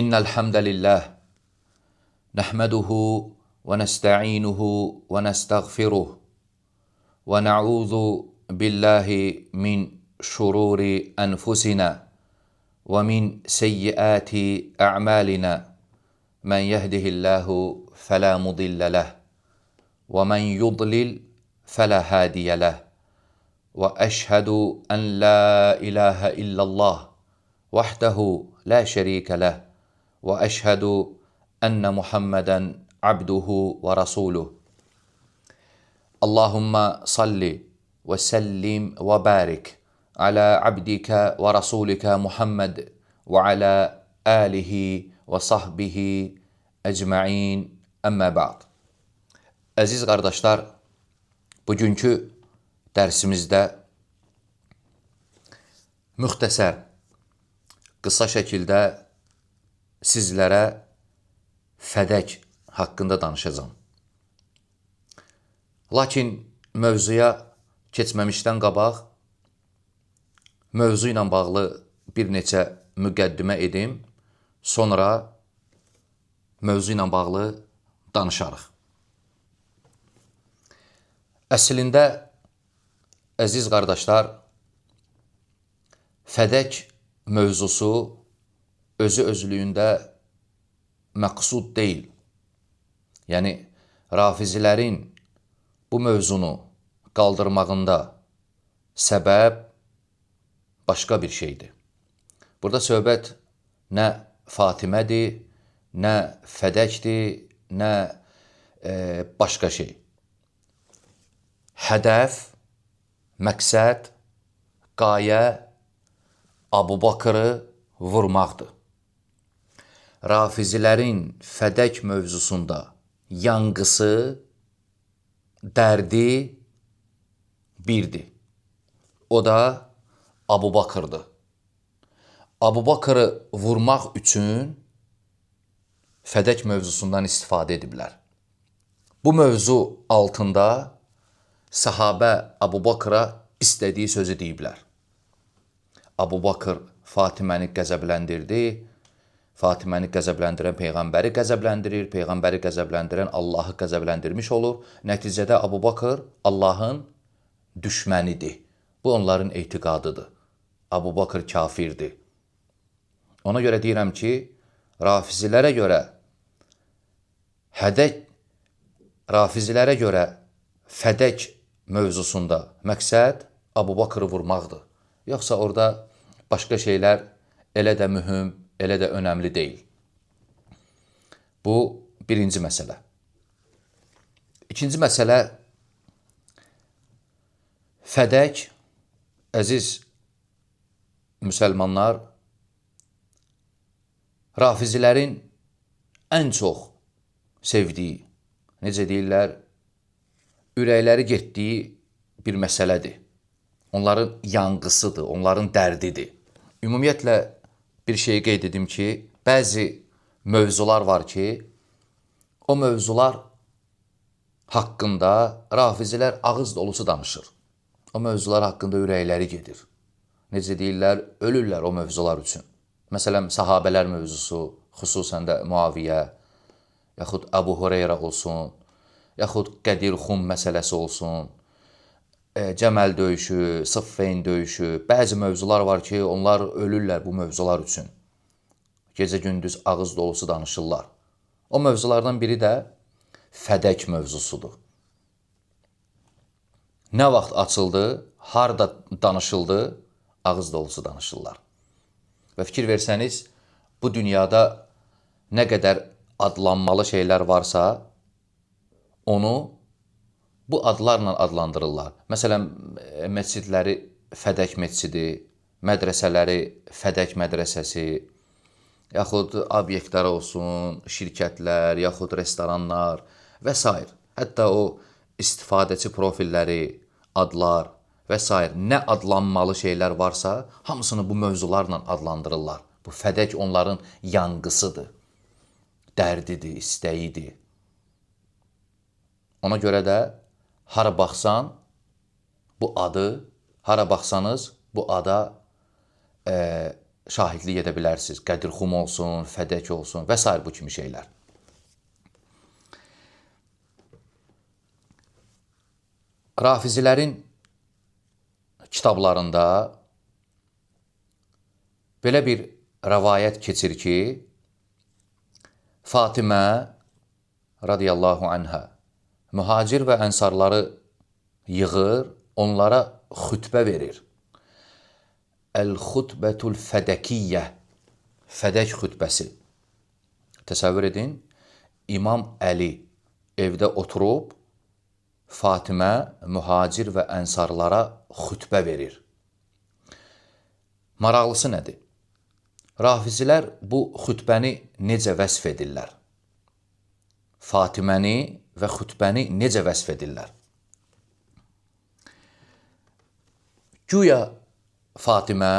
إن الحمد لله نحمده ونستعينه ونستغفره ونعوذ بالله من شرور أنفسنا ومن سيئات أعمالنا من يهده الله فلا مضل له ومن يضلل فلا هادي له وأشهد أن لا إله إلا الله وحده لا شريك له وأشهد أن محمدا عبده ورسوله اللهم صل وسلم وبارك على عبدك ورسولك محمد وعلى آله وصحبه ecmain əmmə ba'd. Əziz qardaşlar, bugünkü dərsimizdə müxtəsər, qısa şəkildə sizlərə fədək haqqında danışacağım. Lakin mövzuya keçməmişdən qabaq, mövzu ilə bağlı bir neçə müqəddimə edim, sonra mövzu ilə bağlı danışarıq. Əslində, əziz qardaşlar, fədək mövzusu özü özlüyündə məqsud deyil. Yəni, rafizilərin bu mövzunu qaldırmağında səbəb başqa bir şeydir. Burada söhbət nə Fatimədir, nə fədəkdir, nə başqa şey. Hədəf, məqsəd, qayə Abu Bakrı vurmaqdır. Rafizilərin fədək mövzusunda yanğısı, dərdi birdir. O da Abu Bakrdır. Abu Bakrı vurmaq üçün fədək mövzusundan istifadə ediblər. Bu mövzu altında sahabə Abu Bakra istədiyi sözü deyiblər. Abu Bakr Fatiməni qəzəbləndirdi, Fatiməni qəzəbləndirən Peyğəmbəri qəzəbləndirir, Peyğəmbəri qəzəbləndirən Allahı qəzəbləndirmiş olur. Nəticədə Abu Bakr Allahın düşmənidir. Bu onların etiqadıdır. Abu Bakr kafirdir. Ona görə deyirəm ki, rafizilərə görə fədək mövzusunda məqsəd Abu Bakrı vurmaqdır. Yoxsa orada başqa şeylər elə də mühüm, elə də önəmli deyil. Bu birinci məsələ. İkinci məsələ, fədək, əziz müsəlmanlar, rafizilərin ən çox sevdiyi, necə deyirlər, ürəkləri getdiyi bir məsələdir. Onların yanğısıdır, onların dərdidir. Ümumiyyətlə, bir şey qeyd edim ki, bəzi mövzular var ki, o mövzular haqqında rafizilər ağız dolusu danışır. O mövzular haqqında ürəkləri gedir. Necə deyirlər, ölürlər o mövzular üçün. Məsələn, sahabələr mövzusu, xüsusən də Muaviyyə, yaxud Əbu Hüreyrə olsun, yaxud Qədir Xum məsələsi olsun, Cəməl döyüşü, Sıffeyn döyüşü, bəzi mövzular var ki, onlar ölürlər bu mövzular üçün. Gecə-gündüz ağız dolusu danışırlar. O mövzulardan biri də fədək mövzusudur. Nə vaxt açıldı, harada danışıldı, ağız dolusu danışırlar. Və fikir versəniz, bu dünyada nə qədər adlanmalı şeylər varsa, onu bu adlarla adlandırırlar. Məsələn, məscidləri fədək məscidi, mədrəsələri fədək mədrəsəsi, yaxud obyektlər olsun, şirkətlər, yaxud restoranlar və s. Hətta o istifadəçi profilləri, adlar və s. nə adlanmalı şeylər varsa, hamısını bu mövzularla adlandırırlar. Bu fədək onların yanğısıdır, dərdidir, istəyidir. Ona görə də hara baxsan, bu adı, hara baxsanız bu ada şahidlik edə bilərsiniz. Qədirxum olsun, Fədək olsun və s. bu kimi şeylər. Rafizilərin kitablarında belə bir rəvayət keçir ki, Fatimə radiyallahu anhə mühacir və ənsarları yığır, onlara xütbə verir. Əl-xutbətul fədəkiyyə, Fədək xütbəsi. Təsəvvür edin, İmam Əli evdə oturub, Fatimə mühacir və ənsarlara xütbə verir. Maraqlısı nədir? Rafizilər bu xütbəni necə vəsf edirlər? Fatiməni və xütbəni necə vəsf edirlər? Güya Fatimə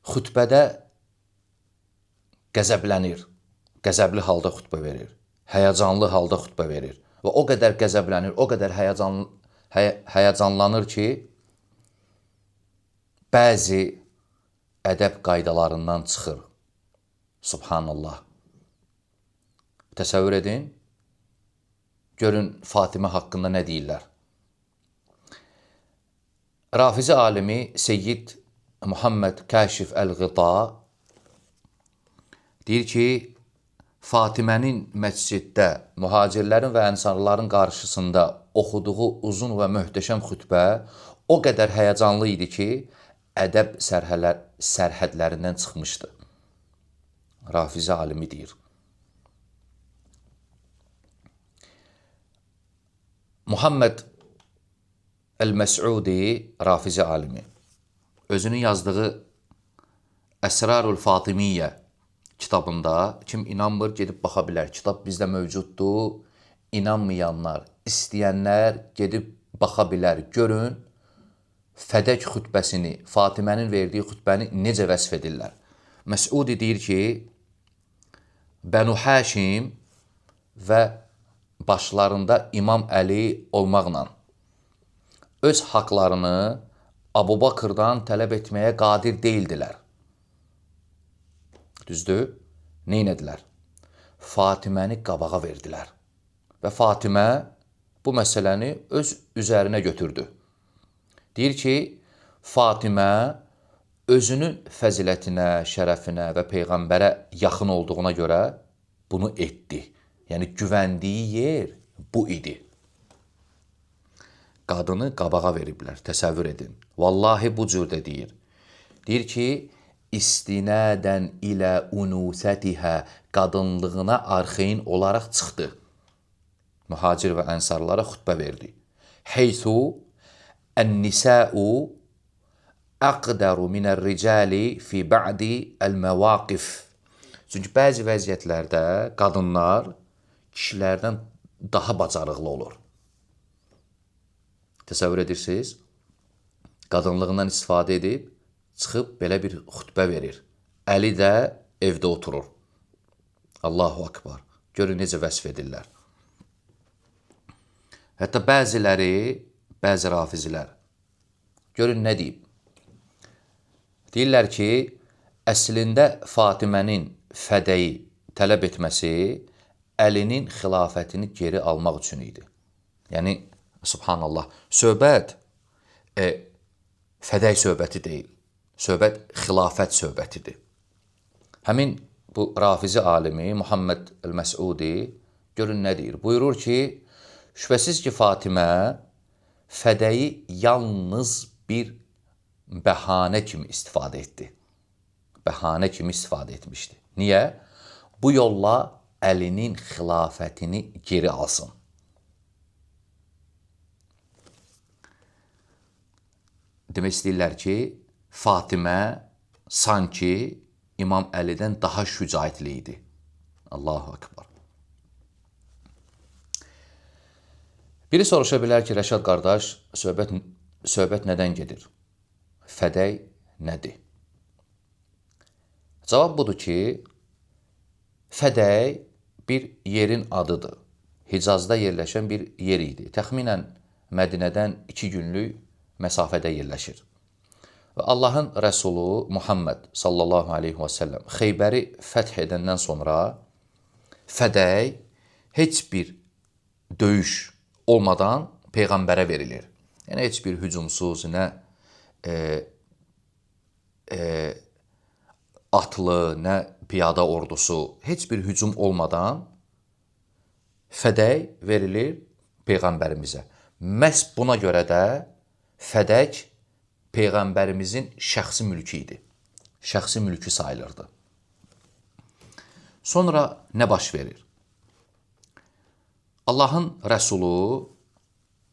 xütbədə qəzəblənir, qəzəbli halda xütbə verir, həyəcanlı halda xütbə verir və o qədər qəzəblənir, o qədər həyəcanlanır ki, bəzi ədəb qaydalarından çıxır. Subhanallah. Təsəvvür edin, görün Fatimə haqqında nə deyirlər. Rafizi alimi Seyyid Muhammed Kəşif Əl-Ğıta deyir ki, Fatimənin məsciddə mühacirlərin və ənsarların qarşısında oxuduğu uzun və möhtəşəm xütbə o qədər həyəcanlı idi ki, ədəb sərhədlərindən çıxmışdı. Rafizi alimi deyir. Muhammed Əl-Məs'udi Rafizi alimi özünün yazdığı Əsrarul Fatimiyyə kitabında, kim inanmır gedib baxa bilər. Kitab bizdə mövcuddur. İnanmayanlar, istəyənlər gedib baxa bilər. Görün, Fədək xütbəsini, Fatimənin verdiyi xütbəni necə vəsf edirlər. Məs'udi deyir ki, Bənu Həşim və başlarında İmam Əli olmaqla öz haqlarını Abu Bakırdan tələb etməyə qadir deyildilər. Düzdür? Neynədilər? Fatiməni qabağa verdilər. Və Fatimə bu məsələni öz üzərinə götürdü. Deyir ki, Fatimə özünün fəzilətinə, şərəfinə və Peyğəmbərə yaxın olduğuna görə bunu etdi. Yəni, güvəndiyi yer bu idi. Qadını qabağa veriblər, təsəvvür edin. Vallahi bu cür də deyir. Deyir ki, İstinədən ilə unusətihə, qadınlığına arxeyin olaraq çıxdı. Mühacir və ənsarlara xütbə verdi. Heysu ən-nisəu əqdəru minər-ricali fi ba'di əl-məvaqif. Çünki bəzi vəziyyətlərdə qadınlar kişilərdən daha bacarıqlı olur. Təsəvvür edirsiniz? Qadınlığından istifadə edib, çıxıb belə bir xütbə verir. Əli də evdə oturur. Allahu Akbar. Görün necə vəsf edirlər. Hətta bəzi rafizilər, görün nə deyib. Deyirlər ki, əslində Fatimənin fədəyi tələb etməsi Əlinin xilafətini geri almaq üçün idi. Yəni, subhanallah, söhbət fədəy söhbəti deyil. Söhbət xilafət söhbətidir. Həmin bu Rafizi alimi Muhammed Əl-Məs'udi görün nə deyir. Buyurur ki, şübhəsiz ki, Fatimə fədəyi yalnız bir bəhanə kimi istifadə etdi. Bəhanə kimi istifadə etmişdi. Niyə? Bu yolla Əlinin xilafətini geri alsın. Demək istəyirlər ki, Fatimə sanki İmam Əlidən daha şücaətli idi. Allahu Akbar. Biri soruşa bilər ki, Rəşad qardaş, söhbət nədən gedir? Fədəy nədir? Cavab budur ki, fədəy bir yerin adıdır. Hicazda yerləşən bir yer idi. Təxminən Mədinədən 2 günlük məsafədə yerləşir. Və Allahın Rəsulu Muhammed sallallahu aleyhi və səlləm Xeybəri fəth edəndən sonra fədək heç bir döyüş olmadan Peyğəmbərə verilir. Yəni, heç bir hücumsuz, nə atlı, nə piyada ordusu, heç bir hücum olmadan fədək verilir Peyğəmbərimizə. Məhz buna görə də fədək Peyğəmbərimizin şəxsi mülkü idi. Şəxsi mülkü sayılırdı. Sonra nə baş verir? Allahın Rəsulu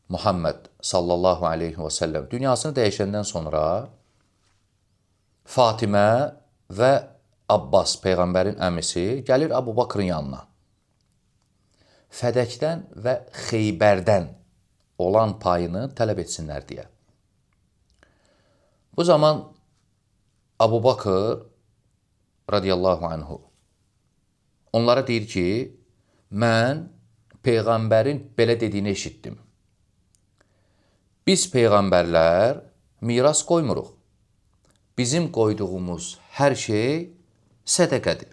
Muhammed sallallahu aleyhi və səlləm dünyasını dəyişəndən sonra Fatimə və Abbas, Peyğəmbərin əmisi, gəlir Əbu Bakrın yanına. Fədəkdən və Xeybərdən olan payını tələb etsinlər deyə. Bu zaman Əbu Bakır radiyallahu anhu onlara deyir ki, mən Peyğəmbərin belə dediyini eşitdim. Biz Peyğəmbərlər miras qoymuruq. Bizim qoyduğumuz hər şey sədəqədir.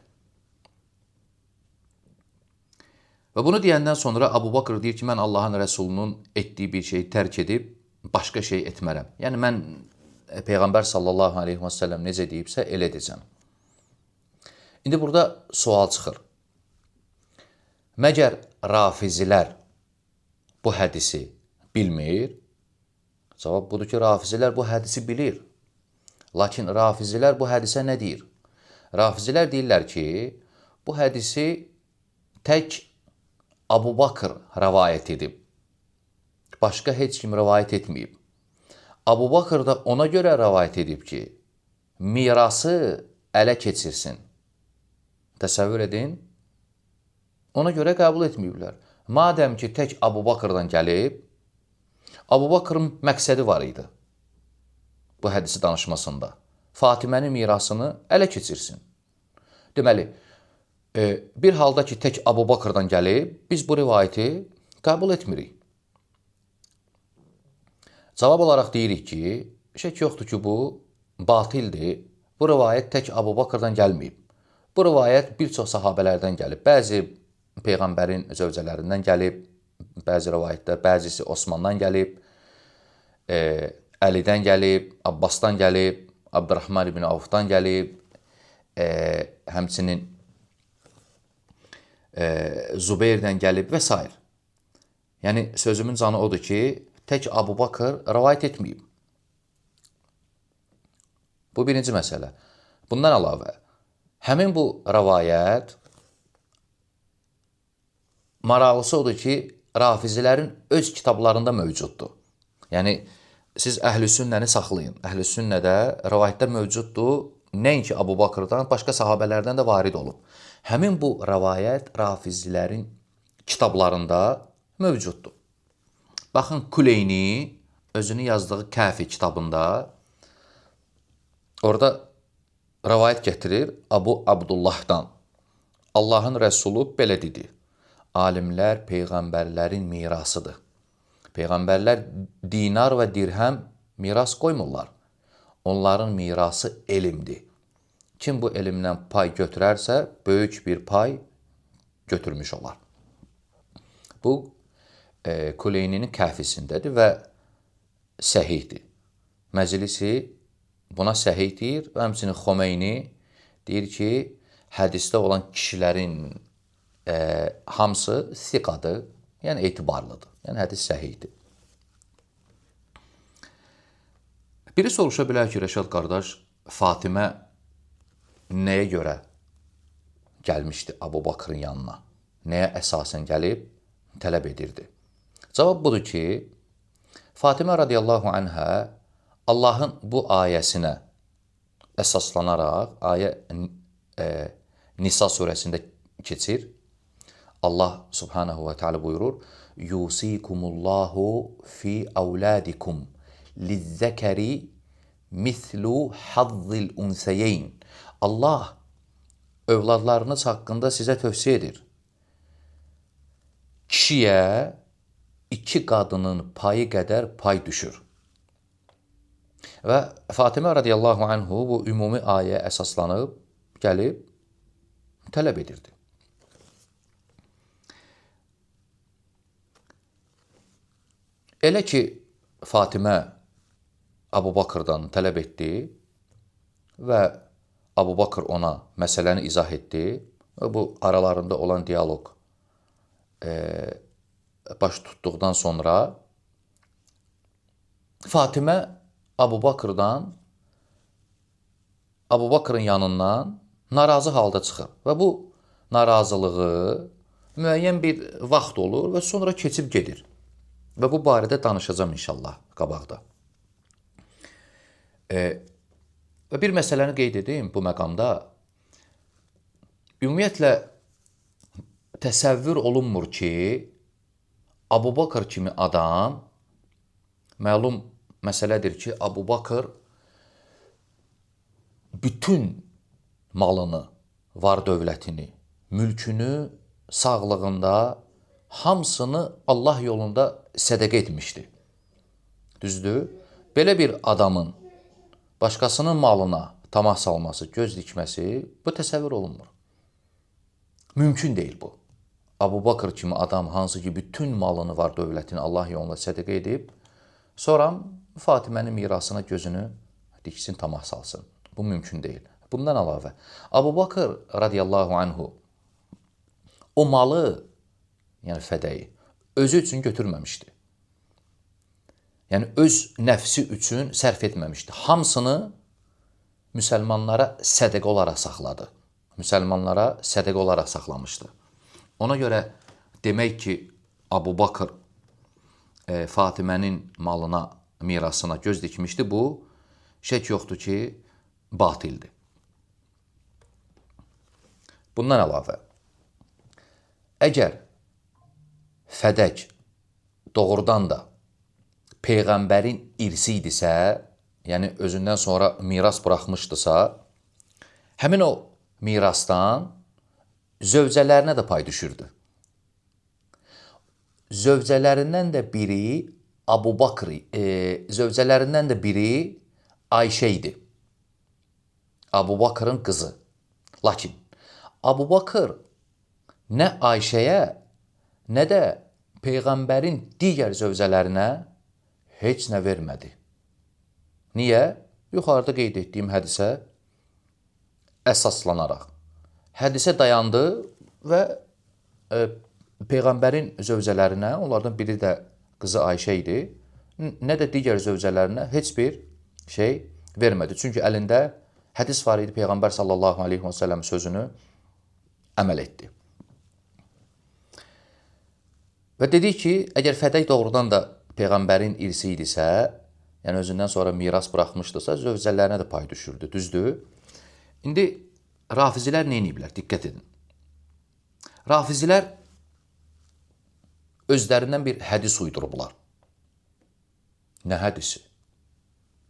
Və bunu deyəndən sonra Əbu Bakır deyir ki, mən Allahın Rəsulunun etdiyi bir şeyi tərk edib, başqa şey etmərəm. Yəni, mən Peyğəmbər sallallahu aleyhi və səlləm necə deyibsə, elə edəcəm. İndi burada sual çıxır. Məgər rafizilər bu hədisi bilmir? Cavab budur ki, rafizilər bu hədisi bilir. Lakin rafizilər bu hədisə nə deyir? Rafizilər deyirlər ki, bu hədisi tək Əbu Bakır rəvayət edib. Başqa heç kim rəvayət etməyib. Əbu Bakır da ona görə rəvayət edib ki, mirası ələ keçirsin. Təsəvvür edin. Ona görə qəbul etməyiblər. Madəm ki, tək Əbu Bakırdan gəlib, Əbu Bakırın məqsədi var idi bu hədisi danışmasında. Fatimənin mirasını ələ keçirsin. Deməli, bir halda ki, tək Əbu Bakırdan gəlib, biz bu rivayəti qəbul etmirik. Cavab olaraq deyirik ki, şək yoxdur ki, bu batildir. Bu rivayət tək Əbu Bakırdan gəlməyib. Bu rivayət bir çox sahabələrdən gəlib. Bəzi Peyğəmbərin zövcələrindən gəlib, bəzi rivayətlər, bəzisi Osmandan gəlib, Əlidən gəlib, Abbasdan gəlib, Abdurrahman ibn Avfdan gəlib, həmçinin Zubeyrdən gəlib və s. Yəni, sözümün canı odur ki, tək Əbu Bakır rəvayət etməyib. Bu birinci məsələ. Bundan əlavə, həmin bu rəvayət maraqlısı odur ki, rafizilərin öz kitablarında mövcuddur. Yəni, siz Əhl-i Sünnəni saxlayın. Əhl-i Sünnədə rəvayətlər mövcuddur. Nəinki Əbu Bakırdan, başqa sahabələrdən də varid olub. Həmin bu rəvayət rafizilərin kitablarında mövcuddur. Baxın, Kuleyni özünün yazdığı Kəfi kitabında orada rəvayət gətirir Əbu Abdullahdan. Allahın Rəsulu belə dedi. Alimlər Peyğəmbərlərin mirasıdır. Peyğəmbərlər dinar və dirhəm miras qoymurlar. Onların mirası elmdir. Kim bu elmdən pay götürərsə, böyük bir pay götürmüş olar. Bu, Kuleyninin Kəhfisindədir və səhihdir. Məclisi buna səhih deyir və həmçinin Xomeyni deyir ki, hədisdə olan kişilərin hamısı siqadır, yəni etibarlıdır. Yəni, hədis səhihdir. Biri soruşa bilər ki, Rəşad qardaş, Fatimə nəyə görə gəlmişdi Əbu Bakrın yanına? Nəyə əsasən gəlib tələb edirdi? Cavab budur ki, Fatimə radiyallahu anhə Allahın bu ayəsinə əsaslanaraq, ayə Nisa surəsində keçir. Allah subhanahu və teala buyurur, Yusikumullahu fi əvladikum lizzəkəri mislu hazzil unsəyeyn. Allah övladlarınız haqqında sizə tövsiyə edir. Kişiyə iki qadının payı qədər pay düşür. Və Fatimə radiyallahu anhu bu ümumi ayəyə əsaslanıb, gəlib, tələb edirdi. Elə ki, Fatimə Əbu Bakrdan tələb etdi və Əbu Bakr ona məsələni izah etdi və bu aralarında olan diyaloq baş tutduqdan sonra Fatimə Əbu Bakrın yanından narazı halda çıxır və bu narazılığı müəyyən bir vaxt olur və sonra keçib gedir. Və bu barədə danışacağam inşallah qabaqda. Və bir məsələni qeyd edeyim bu məqamda. Ümumiyyətlə, təsəvvür olunmur ki, Əbu Bakr kimi adam, məlum məsələdir ki, Əbu Bakr bütün malını, var dövlətini, mülkünü, sağlığında, hamısını Allah yolunda sədəqə etmişdi. Düzdür? Belə bir adamın başqasının malına tamah salması, göz dikməsi bu təsəvvür olunmur. Mümkün deyil bu. Əbu Bakr kimi adam hansı ki bütün malını, var dövlətini Allah yolunda sədəqə edib, sonra Fatimənin mirasına gözünü diksin, tamah salsın. Bu mümkün deyil. Bundan əlavə, Əbu Bakr radiyallahu anhu o malı, yəni fədəyi, özü üçün götürməmişdi. Yəni, öz nəfsi üçün sərf etməmişdi. Hamısını müsəlmanlara sədəqə olaraq saxladı. Müsəlmanlara sədəqə olaraq saxlamışdı. Ona görə demək ki, Əbu Bakr Fatimənin malına, mirasına göz dikmişdi, bu şək yoxdur ki, batildir. Bundan əlavə, əgər fədək doğrudan da Peyğəmbərin irsi idisə, yəni özündən sonra miras buraxmışdısa, həmin o mirasdan zövcələrinə də pay düşürdü. Zövcələrindən də biri Əbu Bakr, zövcələrindən də biri Ayşə idi. Əbu Bakrın qızı. Lakin Əbu Bakr nə Ayşəyə, nə də Peyğəmbərin digər zövcələrinə heç nə vermədi. Niyə? Yuxarıda qeyd etdiyim hədisə əsaslanaraq. Hədisə dayandı və Peyğəmbərin zövcələrinə, onlardan biri də qızı Ayşə idi, nə də digər zövcələrinə heç bir şey vermədi. Çünki əlində hədis var idi, Peyğəmbər sallallahu aleyhi və səlləm sözünü əməl etdi. Və dedik ki, əgər fədək doğrudan da Peyğəmbərin irsi idisə, yəni özündən sonra miras buraxmışdısa, zövcələrinə də pay düşürdü, düzdür? İndi rafizilər nə ediblər? Diqqət edin. Rafizilər özlərindən bir hədis uydurublar. Nə hədisi?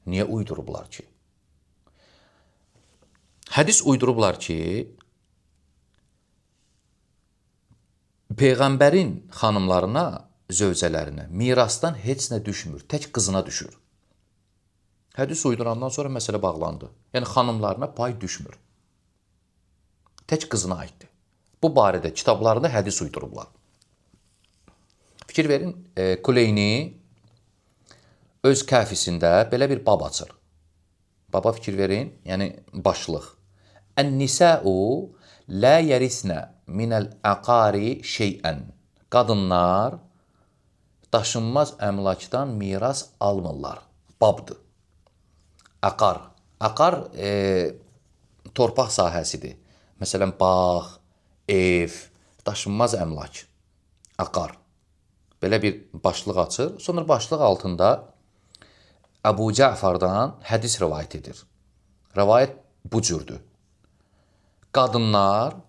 Niyə uydurublar ki? Hədis uydurublar ki, Peyğəmbərin xanımlarına, zövcələrinə mirasdan heç nə düşmür, tək qızına düşür. Hədis uydurandan sonra məsələ bağlandı. Yəni, xanımlarına pay düşmür. Tək qızına aiddir. Bu barədə kitablarında hədis uydurublar. Fikir verin, Kuleyni öz kəfisində belə bir bab açır. Baba fikir verin, yəni başlıq. Ən-nisəu lə yərisnə minəl əqari şeyən. Qadınlar daşınmaz əmlakdan miras almırlar. Babdır. Əqar. Əqar torpaq sahəsidir. Məsələn, bağ, ev, daşınmaz əmlak. Əqar. Belə bir başlıq açır. Sonra başlıq altında Əbu Cəfardan hədis rivayət edir. Rivayət bu cürdür. Qadınlar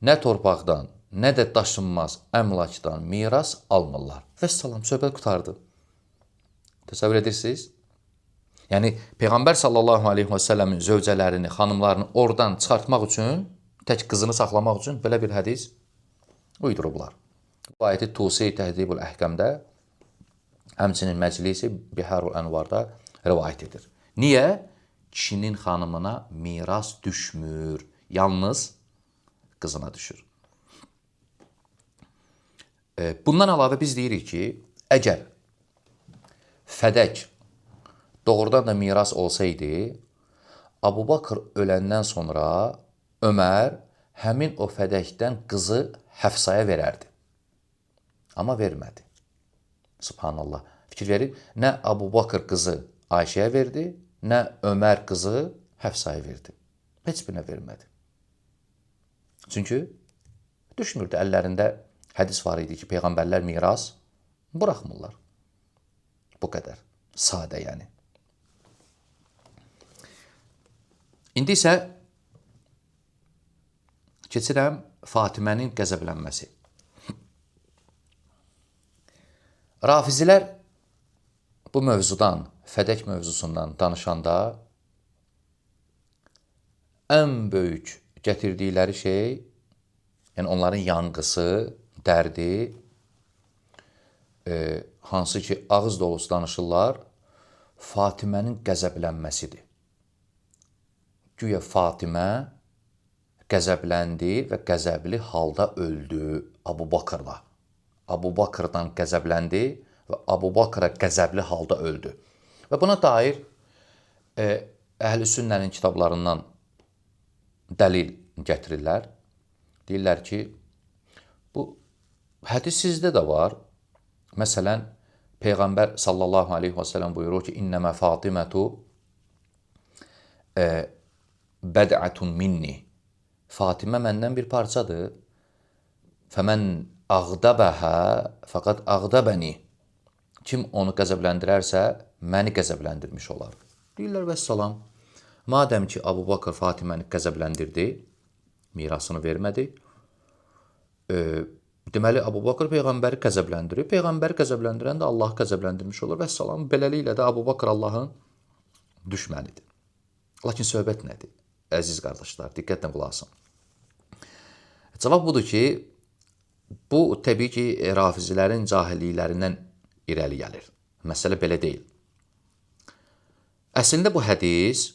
nə torpaqdan, nə də daşınmaz əmlakdan miras almırlar. Və salam, söhbət qutardı. Təsəvvür edirsiniz? Yəni, Peyğəmbər sallallahu aleyhi və səlləmin zövcələrini, xanımlarını oradan çıxartmaq üçün, tək qızını saxlamaq üçün belə bir hədis uydurublar. Bu ayəti Tusi Təhdibul Əhkəmdə, həmçinin Məclisi Biharul Ənvarda rivayət edir. Niyə? Kişinin xanımına miras düşmür. Yalnız qızına düşür. Bundan əlavə biz deyirik ki, əgər fədək doğrudan da miras olsaydı, Abu Bakr öləndən sonra Ömər həmin o fədəkdən qızı Həfsaya verərdi. Amma vermədi. Subhanallah. Fikir verin, nə Abu Bakr qızı Ayşəyə verdi, nə Ömər qızı Həfsaya verdi. Heç birinə vermədi. Çünki düşmürdü. Əllərində hədis var idi ki, peyğəmbərlər miras buraxmırlar. Bu qədər. Sadə yəni. İndi isə keçirəm Fatimənin qəzəblənməsi. Rafizilər bu mövzudan, fədək mövzusundan danışanda ən böyük gətirdikləri şey, yəni onların yanğısı, dərdi, hansı ki ağız dolusu danışırlar, Fatimənin qəzəblənməsidir. Güya Fatimə qəzəbləndi və qəzəbli halda öldü Abu Bakrla. Abu Bakrdan qəzəbləndi və Abu Bakra qəzəbli halda öldü. Və buna dair Əhl-i Sünnənin kitablarından dəlil gətirirlər. Deyirlər ki, bu hədis sizdə də var. Məsələn, Peyğəmbər sallallahu aleyhi və səlləm buyurur ki, İnnəmə Fatimətu bəd'ətun minni. Fatimə məndən bir parçadır. Fəmən ağdəbəhə fəqət ağdəbəni. Kim onu qəzəbləndirərsə, məni qəzəbləndirmiş olar. Deyirlər, vəssalam. Madəm ki, Abu Bakr Fatiməni qəzəbləndirdi, mirasını vermədi, deməli, Abu Bakr Peyğəmbəri qəzəbləndirir. Peyğəmbəri qəzəbləndirən də Allah qəzəbləndirmiş olur. Vəssalam, beləliklə də Abu Bakr Allahın düşmənidir. Lakin söhbət nədir? Əziz qardaşlar, diqqətlə qulaq asın. Cavab budur ki, bu təbii ki, rafizilərin cahilliklərindən irəli gəlir. Məsələ belə deyil. Əslində bu hədis,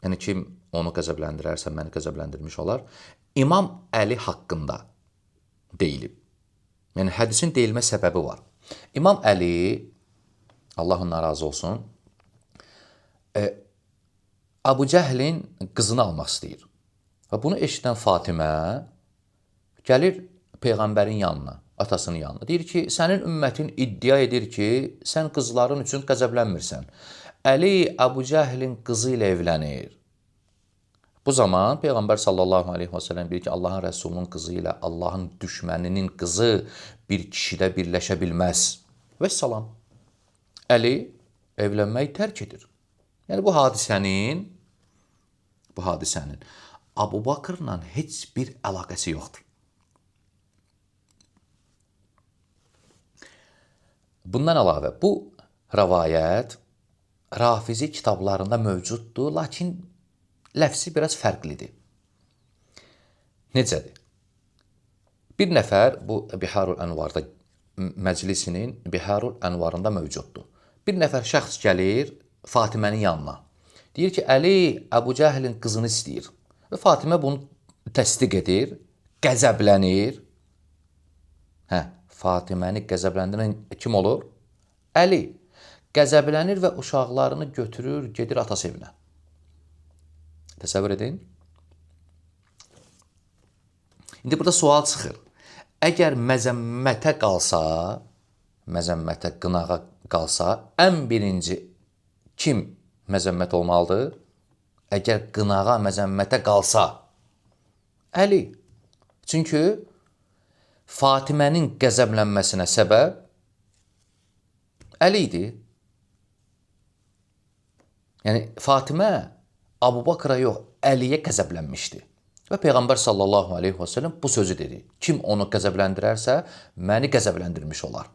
yəni kim onu qəzəbləndirərsə, məni qəzəbləndirmiş olar, İmam Əli haqqında deyilib. Yəni hədisin deyilmə səbəbi var. İmam Əli, Allah ondan razı olsun, Abu Cəhlin qızını almaq istəyir. Və bunu eşidən Fatimə gəlir Peyğəmbərin yanına, atasının yanına. Deyir ki, sənin ümmətin iddia edir ki, sən qızların üçün qəzəblənmirsən. Əli Abu Cəhlin qızı ilə evlənir. Bu zaman Peyğəmbər sallallahu aleyhi və səlləm deyir ki, Allahın Rəsulunun qızı ilə Allahın düşməninin qızı bir kişidə birləşə bilməz. Və salam. Əli evlənməyi tərk edir. Yəni bu hadisənin Abu Bakrla heç bir əlaqəsi yoxdur. Bundan əlavə bu rəvayət Rafizi kitablarında mövcuddur, lakin ləfsi biraz fərqlidir. Necədir? Bir nəfər bu Biharul Ənvarda məclisinin Biharul Ənvarında mövcuddur. Bir nəfər şəxs gəlir Fatimənin yanına. Deyir ki, Əli Əbu Cəhlin qızını istəyir. Və Fatimə bunu təsdiq edir, qəzəblənir. Fatiməni qəzəbləndirən kim olur? Əli. Qəzəblənir və uşaqlarını götürür, gedir atası evinə. Təsəvvür edin. İndi burada sual çıxır. Əgər məzəmmətə qalsa, məzəmmətə, qınağa qalsa, ən birinci kim məzəmmət olmalıdır? Əgər qınağa, məzəmmətə qalsa, Əli. Çünki Fatimənin qəzəblənməsinə səbəb Əli idi. Yəni, Fatimə Abu Bakra yox, Əliyə qəzəblənmişdi. Və Peyğəmbər sallallahu aleyhi və səlləm bu sözü dedi. Kim onu qəzəbləndirərsə, məni qəzəbləndirmiş olar.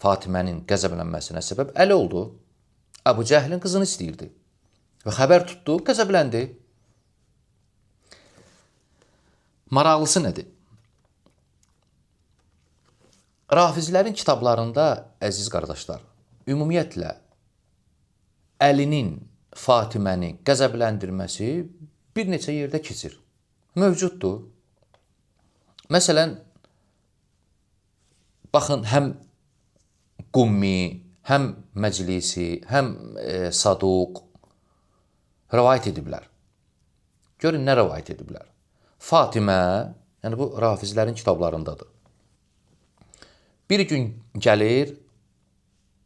Fatimənin qəzəblənməsinə səbəb Əli oldu. Əbu Cəhlin qızını istəyirdi. Və xəbər tutdu, qəzəbləndi. Maraqlısı nədir? Rafizlərin kitablarında, əziz qardaşlar, ümumiyyətlə Əlinin Fatiməni qəzəbləndirməsi bir neçə yerdə keçir. Mövcuddur. Məsələn, baxın, həm Qummi, həm Məclisi, həm Saduq rəvayət ediblər. Görün, nə rəvayət ediblər? Fatimə, yəni bu rafizlərin kitablarındadır. Bir gün gəlir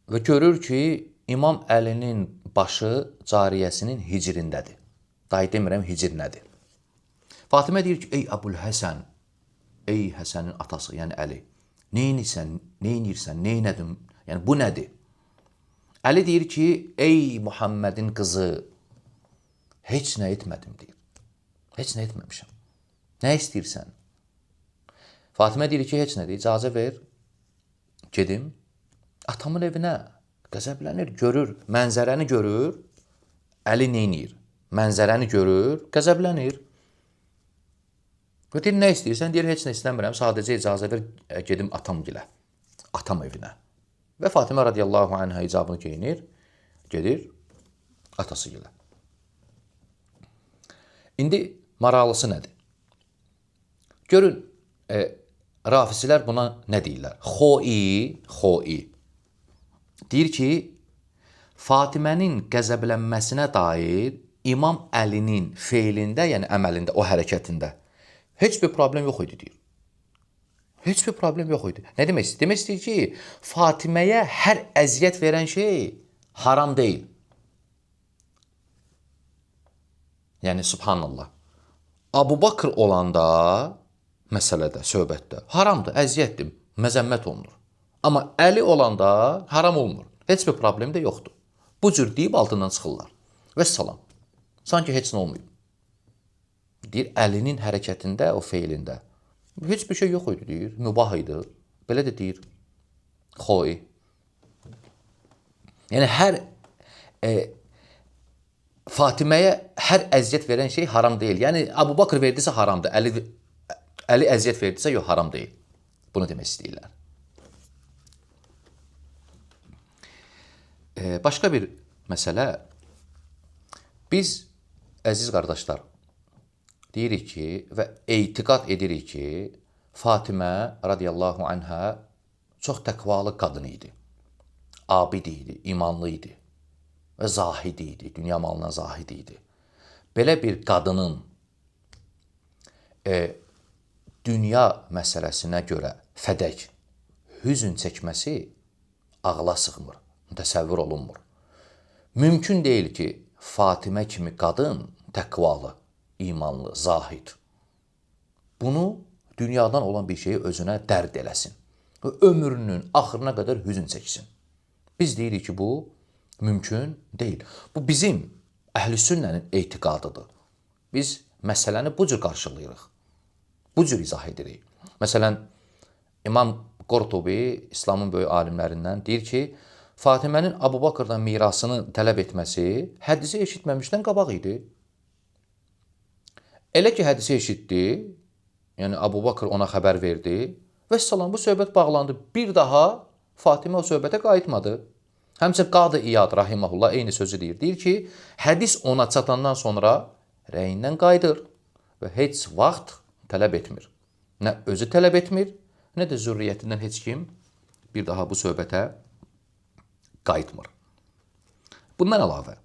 və görür ki, İmam Əlinin başı cariyəsinin hicrindədir. Dayı demirəm, hicr nədir? Fatimə deyir ki, ey Əbul-Həsən, ey Həsənin atası, yəni Əli, neynirsən, neynədim, yəni bu nədir? Əli deyir ki, ey Muhammedin qızı, heç nə etmədim, deyir. Heç nə etməmişəm. Nə istəyirsən? Fatimə deyir ki, heç nə deyir, icazə ver, gedim, atamın evinə, qəzəblənir, görür, mənzərəni görür, Əli neynir? Mənzərəni görür, qəzəblənir. Və deyir, nə istəyirsən? Deyir, heç nə istəmirəm, sadəcə icazə ver, gedim atamgilə, atam evinə. Və Fatimə radiyallahu anhə icabını geyinir, gedir atası gilə. İndi maraqlısı nədir? Görün, rafizlər buna nə deyirlər? Xoi. Deyir ki, Fatimənin qəzəblənməsinə dair İmam Əlinin feilində, yəni əməlində, o hərəkətində heç bir problem yox idi, deyir. Heç bir problem yox idi. Nə demək istəyir? Demək istəyir ki, Fatiməyə hər əziyyət verən şey haram deyil. Yəni, subhanallah. Abu Bakr olanda, məsələdə, söhbətdə, haramdır, əziyyətdir, məzəmmət olunur. Amma Əli olanda haram olmur. Heç bir problem də yoxdur. Bu cür deyib altından çıxırlar. Vəssalam. Sanki heç nə olmayıb. Deyir, Əlinin hərəkətində, o feilində. Heç bir şey yox idi, deyir. Mübah idi. Belə də deyir. Xoi. Yəni, Fatiməyə hər əziyyət verən şey haram deyil. Yəni, Abu Bakr verdisə haramdır. Əli əziyyət verdisə, yox, haram deyil. Bunu demək istəyirlər. Başqa bir məsələ, biz, əziz qardaşlar, deyirik ki və etiqad edirik ki, Fatimə radiyallahu anhə çox təqvalı qadın idi. Abid idi, imanlı idi və zahid idi, dünya malına zahid idi. Belə bir qadının dünya məsələsinə görə fədək, hüzün çəkməsi ağla sığmır, təsəvvür olunmur. Mümkün deyil ki, Fatimə kimi qadın təqvalı, imanlı, zahid. Bunu dünyadan olan bir şeyi özünə dərd eləsin və ömrünün axırına qədər hüzün çəksin. Biz deyirik ki, bu mümkün deyil. Bu bizim əhl-i sünnənin etiqadıdır. Biz məsələni bu cür qarşılayırıq, bu cür izah edirik. Məsələn, İmam Qurtubi, İslamın böyük alimlərindən deyir ki, Fatimənin Abu Bakrdan mirasını tələb etməsi hədisi eşitməmişdən qabaq idi. Elə ki, hədisi eşitdi, yəni Abu Bakr ona xəbər verdi və salam, bu söhbət bağlandı. Bir daha Fatimə o söhbətə qayıtmadı. Həmçə Qadı İyad rahiməhullah eyni sözü deyir. Deyir ki, hədis ona çatandan sonra rəyindən qayıdır və heç vaxt tələb etmir. Nə özü tələb etmir, nə də zürriyyətindən heç kim bir daha bu söhbətə qayıtmır. Bundan əlavə,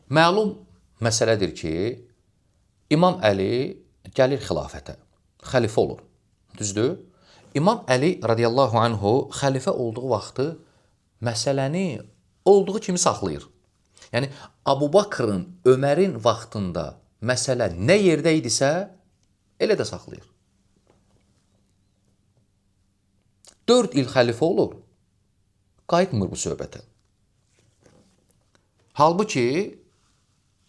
məlum məsələdir ki, İmam Əli gəlir xilafətə, xəlifə olur. Düzdür? İmam Əli radiyallahu anhu xəlifə olduğu vaxtı məsələni olduğu kimi saxlayır. Yəni, Abu Bakrın, Ömərin vaxtında məsələ nə yerdə idisə, elə də saxlayır. 4 il xəlifə olur, qayıtmır bu söhbətə. Halbuki,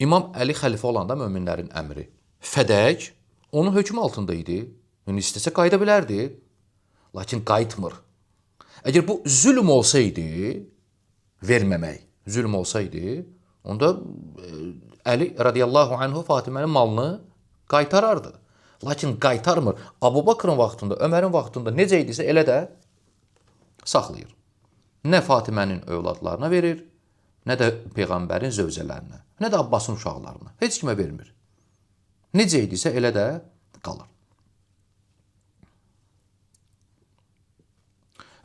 İmam Əli xəlifə olanda möminlərin əmri, fədək onun hökmü altında idi. Yəni, istəsə qayıda bilərdi, lakin qayıtmır. Əgər bu zülm olsaydı, verməmək, zülm olsaydı, onda Əli radiyallahu anhu Fatimənin malını qaytarardı. Lakin qaytarmır. Abu Bakrın vaxtında, Ömərin vaxtında necə idisə elə də saxlayır. Nə Fatimənin övladlarına verir, nə də Peyğəmbərin zövcələrinə, nə də Abbasın uşaqlarına. Heç kimə vermir. Necə idisə elə də qalır.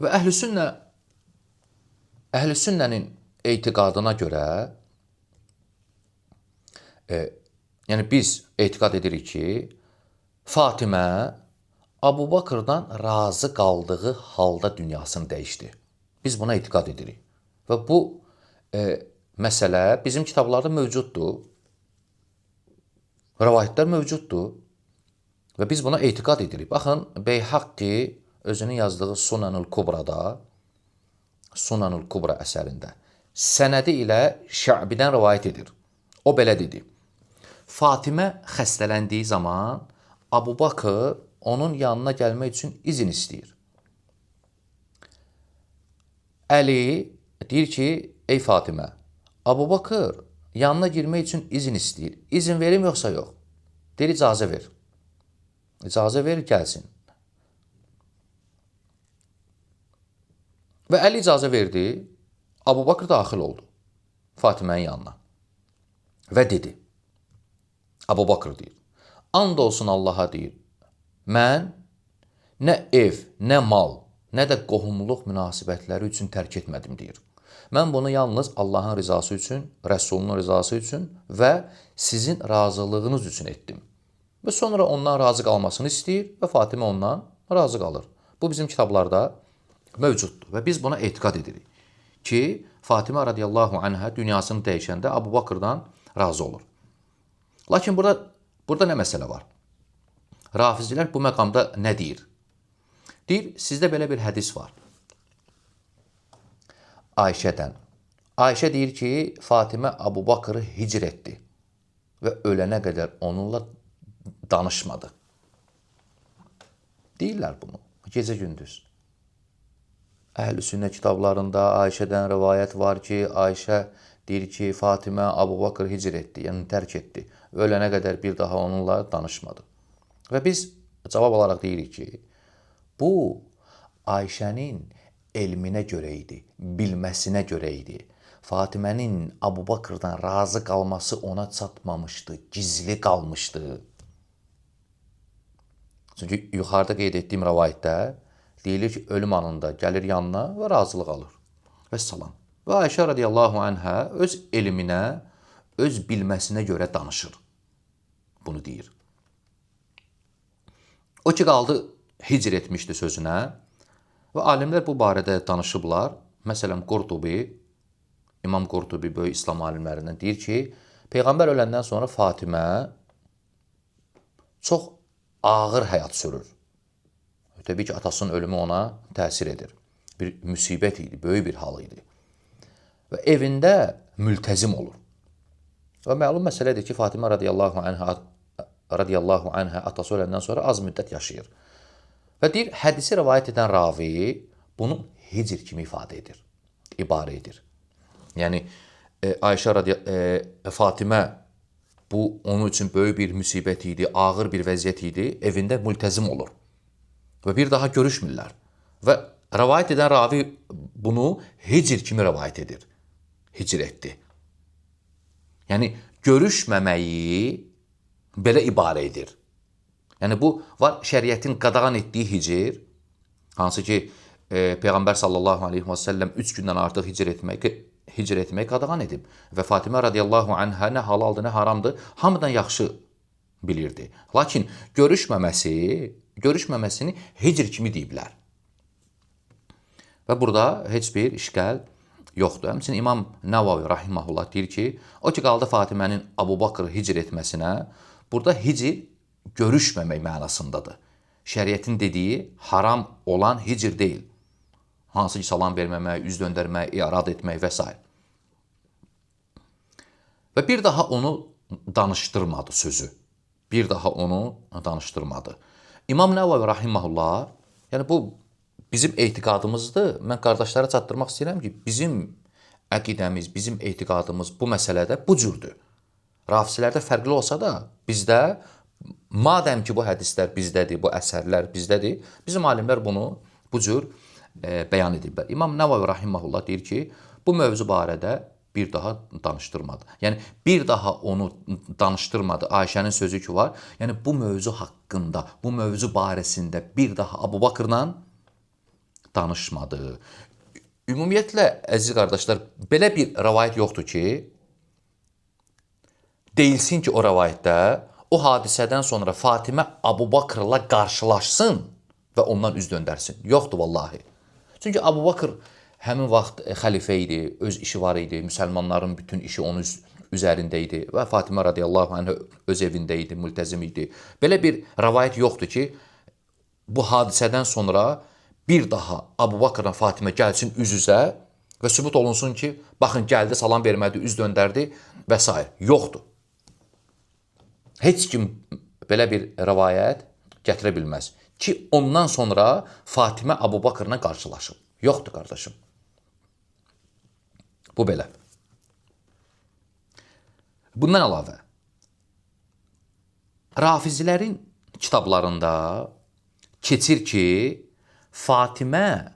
Və əhlüsünnənin etiqadına görə, yəni biz etiqad edirik ki, Fatimə Abu Bakrdan razı qaldığı halda dünyasını dəyişdi. Biz buna etiqad edirik. Və bu məsələ bizim kitablarda mövcuddur. Rəvayətlər mövcuddur. Və biz buna etiqad edirik. Baxın, Beyhaqi özünün yazdığı Sunanul Kubra əsərində sənədi ilə Şəbidən rəvayət edir. O belə dedi. Fatimə xəstələndiyi zaman Abu Bakr onun yanına gəlmək üçün izin istəyir. Əli deyir ki, ey Fatimə, Abu Bakr yanına girmək üçün izin istəyir. İzin verim yoxsa yox? Deyir, icazə ver. İcazə ver, gəlsin. Və Əli icazə verdi, Abu Bakr daxil oldu Fatimənin yanına. Və dedi, Abu Bakr deyir, and olsun Allaha deyir, mən nə ev, nə mal, nə də qohumluq münasibətləri üçün tərk etmədim deyir. Mən bunu yalnız Allahın rızası üçün, Rəsulunun rızası üçün və sizin razılığınız üçün etdim. Və sonra ondan razı qalmasını istəyir və Fatimə ondan razı qalır. Bu bizim kitablarda mövcuddur və biz buna etiqad edirik ki, Fatimə radiyallahu anhə dünyasını dəyişəndə Abu Bakrdan razı olur. Lakin burada nə məsələ var? Rafizilər bu məqamda nə deyir? Deyir, sizdə belə bir hədis var. Ayşədən. Ayşə deyir ki, Fatimə Abu Bakrı hicr etdi və ölənə qədər onunla danışmadı. Deyirlər bunu, gecə-gündüz. Əhl-i-Sünnə kitablarında Ayşədən rivayət var ki, Ayşə deyir ki, Fatimə Abu Bakr hicr etdi, yəni tərk etdi. Ölənə qədər bir daha onunla danışmadı. Və biz cavab olaraq deyirik ki, bu Ayşənin elminə görə idi, bilməsinə görə idi. Fatimənin Abu Bakrdan razı qalması ona çatmamışdı, gizli qalmışdı. Çünki yuxarıda qeyd etdiyim rəvayətdə deyilir ki, ölüm anında gəlir yanına və razılıq alır. Və salam. Və Ayşə radiyallahu anhə öz elminə, öz bilməsinə görə danışır. Bunu deyir. O ki, qaldı hicr etmişdi sözünə və alimlər bu barədə danışıblar. Məsələn, İmam Qurtubi böyük İslam alimlərindən deyir ki, Peyğəmbər öləndən sonra Fatimə çox ağır həyat sürür. Təbii ki, atasının ölümü ona təsir edir. Bir müsibət idi, böyük bir hal idi. Və evində mültəzim olur. Və məlum məsələdir ki, Fatimə radiyallahu anhə atası öləndən sonra az müddət yaşayır. Və deyir, hədisi rivayət edən ravi bunu hicr kimi ifadə edir, ibarə edir. Yəni, Fatimə bu onun üçün böyük bir müsibət idi, ağır bir vəziyyət idi, evində mültəzim olur. Və bir daha görüşmürlər. Və rivayət edən ravi bunu hicr kimi rivayət edir. Hicr etdi. Yəni, görüşməməyi belə ibarə edir. Yəni, bu var şəriətin qadağan etdiyi hicr, hansı ki, Peyğəmbər sallallahu aleyhi və səlləm 3 gündən artıq hicr etmək qadağan edib. Və Fatimə radiyallahu anhə nə halaldır, nə haramdır, hamıdan yaxşı bilirdi. Lakin görüşməməsini hicr kimi deyiblər. Və burada heç bir işgal yoxdur. Həmçinin İmam Nəvavi rahiməhullah deyir ki, o ki, qaldı Fatimənin Abu Bakr hicr etməsinə, burada hicr görüşməmək mənasındadır. Şəriətin dediyi haram olan hicr deyil. Hansı ki, salam verməmək, üz döndərmək, irad etmək və s. Və bir daha onu danışdırmadı sözü. Bir daha onu danışdırmadı. İmam Nəvavi rahiməhullah, yəni bu bizim etiqadımızdır. Mən qardaşlara çatdırmaq istəyirəm ki, bizim əqidəmiz, bizim etiqadımız bu məsələdə bu cürdür. Rafisilərdə fərqli olsa da, bizdə, madəm ki, bu hədislər bizdədir, bu əsərlər bizdədir, bizim alimlər bunu bu cür bəyan ediblər. İmam Nəvavi rahimehullah deyir ki, bu mövzu barədə bir daha danışdırmadı. Yəni bir daha onu danışdırmadı. Ayşənin sözü ki var. Yəni bu mövzu haqqında, bu mövzu barəsində bir daha Əbu Bakrla danışmadı. Ümumiyyətlə əziz qardaşlar, belə bir rivayet yoxdur ki, deyilsin ki o rivayətdə o hadisədən sonra Fatimə Əbu Bakrla qarşılaşsın və ondan üz döndərsin. Yoxdur vallahi. Çünki Əbu Bakr həmin vaxt xəlifə idi, öz işi var idi, müsəlmanların bütün işi onun üzərində idi və Fatimə radiyallahu anh öz evində idi, mültəzim idi. Belə bir rivayet yoxdur ki, bu hadisədən sonra bir daha Əbu Bakrla Fatimə gəlsin üz-üzə və sübut olunsun ki, baxın gəldi, salam vermədi, üz döndərdi və s. Yoxdur. Heç kim belə bir rivayət gətirə bilməz ki, ondan sonra Fatimə Əbu Bakrla qarşılaşıb. Yoxdur, qardaşım. Bu belə. Bundan əlavə, Rafizilərin kitablarında keçir ki, Fatimə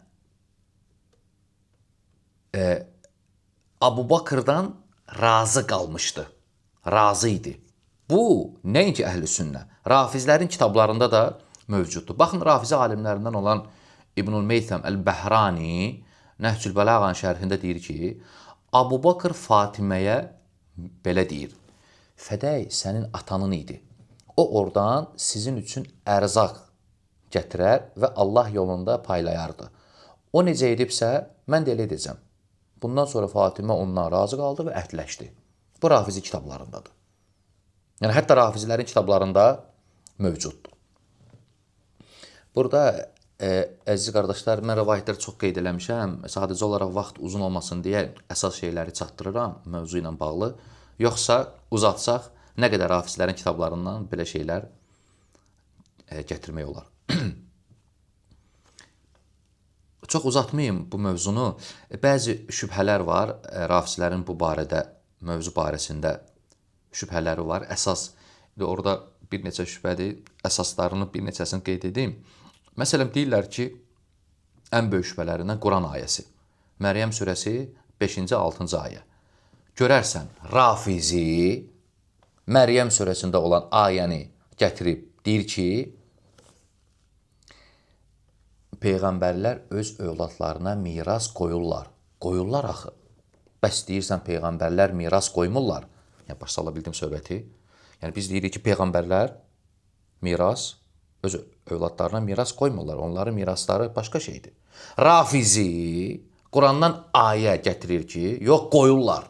Əbu Bakrdan razı qalmışdı. Razı idi. Bu, nəinki əhl-i sünnə. Rafizlərin kitablarında da mövcuddur. Baxın, Rafizi alimlərindən olan İbnül Meythəm Əl-Bəhrani Nəhcül Bəlağanın şərhində deyir ki, Əbu Bakr Fatiməyə belə deyir, fədəy sənin atanın idi. O oradan sizin üçün ərzaq gətirər və Allah yolunda paylayardı. O necə edibsə, mən də elə edəcəm. Bundan sonra Fatimə ondan razı qaldı və əhdləşdi. Bu Rafizi kitablarındadır. Yəni, hətta Rafizilərin kitablarında mövcuddur. Burada, əziz qardaşlar, mən rivayətləri çox qeyd eləmişəm. Sadəcə olaraq vaxt uzun olmasın deyə əsas şeyləri çatdırıram mövzu ilə bağlı. Yoxsa uzatsaq, nə qədər Rafizilərin kitablarından belə şeylər gətirmək olar. Çox uzatmayayım bu mövzunu. Bəzi şübhələr var. Rafizilərin bu barədə, mövzu barəsində şübhələri var. Əsas, orada bir neçə şübhədir. Əsaslarını bir neçəsini qeyd edeyim. Məsələn, deyirlər ki, ən böyük şübhələrindən Quran ayəsi. Məryəm surəsi 5-ci 6-cı ayə. Görərsən, Rafizi Məryəm surəsində olan ayəni gətirib deyir ki, Peyğəmbərlər öz övladlarına miras qoyurlar. Qoyurlar axı. Bəs deyirsən, Peyğəmbərlər miras qoymurlar. Yəni, başa sala bildim söhbəti. Yəni, biz deyirik ki, Peyğəmbərlər miras, öz övladlarına miras qoymurlar. Onların mirasları başqa şeydir. Rafizi Qurandan ayə gətirir ki, yox, qoyurlar.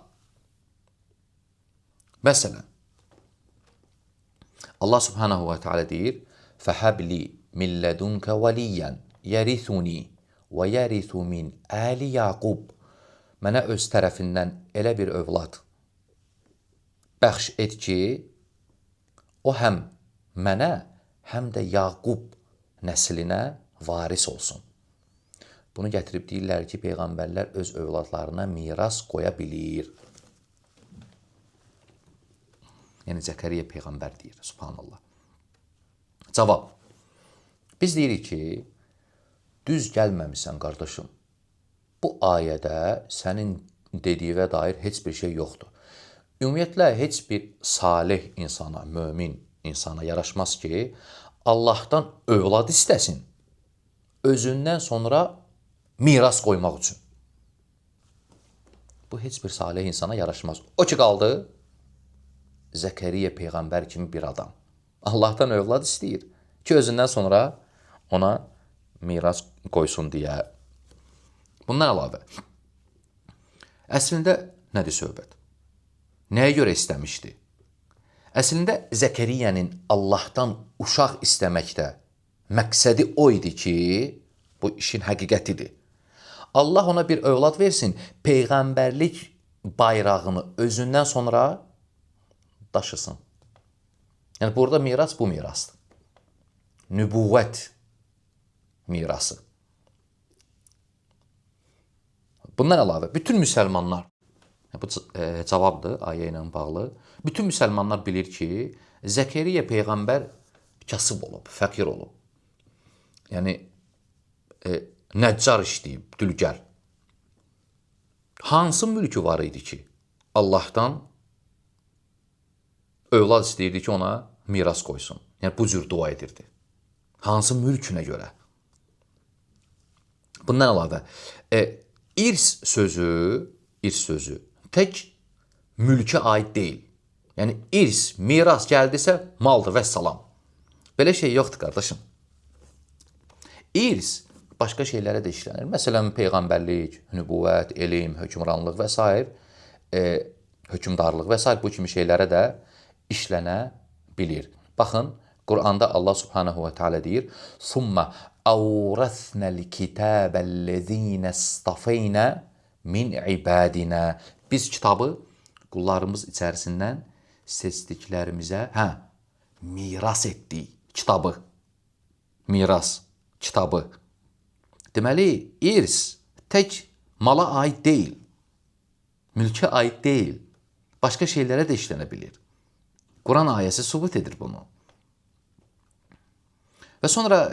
Məsələn, Allah subhanahu wa ta'ala deyir, فَحَبْلِ مِنْ لَدُنْكَ وَلِيًّا يَرِثُنِي وَيَرِثُ مِنْ آلِ يَعْقُبْ. Mənə öz tərəfindən elə bir övlad bəxş et ki, o həm mənə, həm də Yaqub nəslinə varis olsun. Bunu gətirib deyirlər ki, Peyğəmbərlər öz övladlarına miras qoya bilir. Yəni, Zəkəriyyə Peyğəmbər deyir, subhanallah. Cavab. Biz deyirik ki, düz gəlməmişsən, qardaşım. Bu ayədə sənin dediyinə dair heç bir şey yoxdur. Ümumiyyətlə, heç bir salih insana, mömin insana yaraşmaz ki, Allahdan övlad istəsin, özündən sonra miras qoymaq üçün. Bu, heç bir salih insana yaraşmaz. O ki, qaldı, Zəkəriyyə Peyğəmbər kimi bir adam. Allahdan övlad istəyir ki, özündən sonra ona miras qoysun deyə. Bundan əlavə, əslində nədir söhbət? Nəyə görə istəmişdi? Əslində, Zəkəriyyənin Allahdan uşaq istəməkdə məqsədi o idi ki, bu işin həqiqətidir. Allah ona bir övlad versin, Peyğəmbərlik bayrağını özündən sonra daşısın. Yəni, burada miras bu mirasdır. Nübüvvət mirası. Bundan əlavə, bütün müsəlmanlar, bu cavabdır ayə ilə bağlı, bütün müsəlmanlar bilir ki, Zəkəriyyə Peyğəmbər kasıb olub, fəqir olub. Yəni, Nəccar işləyib, dülgər. Hansı mülkü var idi ki, Allahdan övlad istəyirdi ki, ona miras qoysun. Yəni, bu cür dua edirdi. Hansı mülkünə görə? Bundan əlavə, irs sözü tək mülkə aid deyil. Yəni, irs, miras gəldisə, maldır və salam. Belə şey yoxdur, qardaşım. İrs başqa şeylərə də işlənir. Məsələn, peyğəmbərlik, nübüvvət, elm, hökmranlıq və s. Hökmdarlıq və s. bu kimi şeylərə də işlənə bilir. Baxın, Quranda Allah subhanahu və teala deyir, ثُمَّ أَوْرَثْنَا الْكِتَابَ الَّذ۪ينَ اسْتَفَيْنَا مِنْ عِبَادِنَا. Biz kitabı qullarımız içərisindən seçdiklərimizə miras etdik. Kitabı. Miras. Kitabı. Deməli, irs tək mala aid deyil. Mülkə aid deyil. Başqa şeylərə də işlənə bilir. Quran ayəsi sübut edir bunu. Və sonra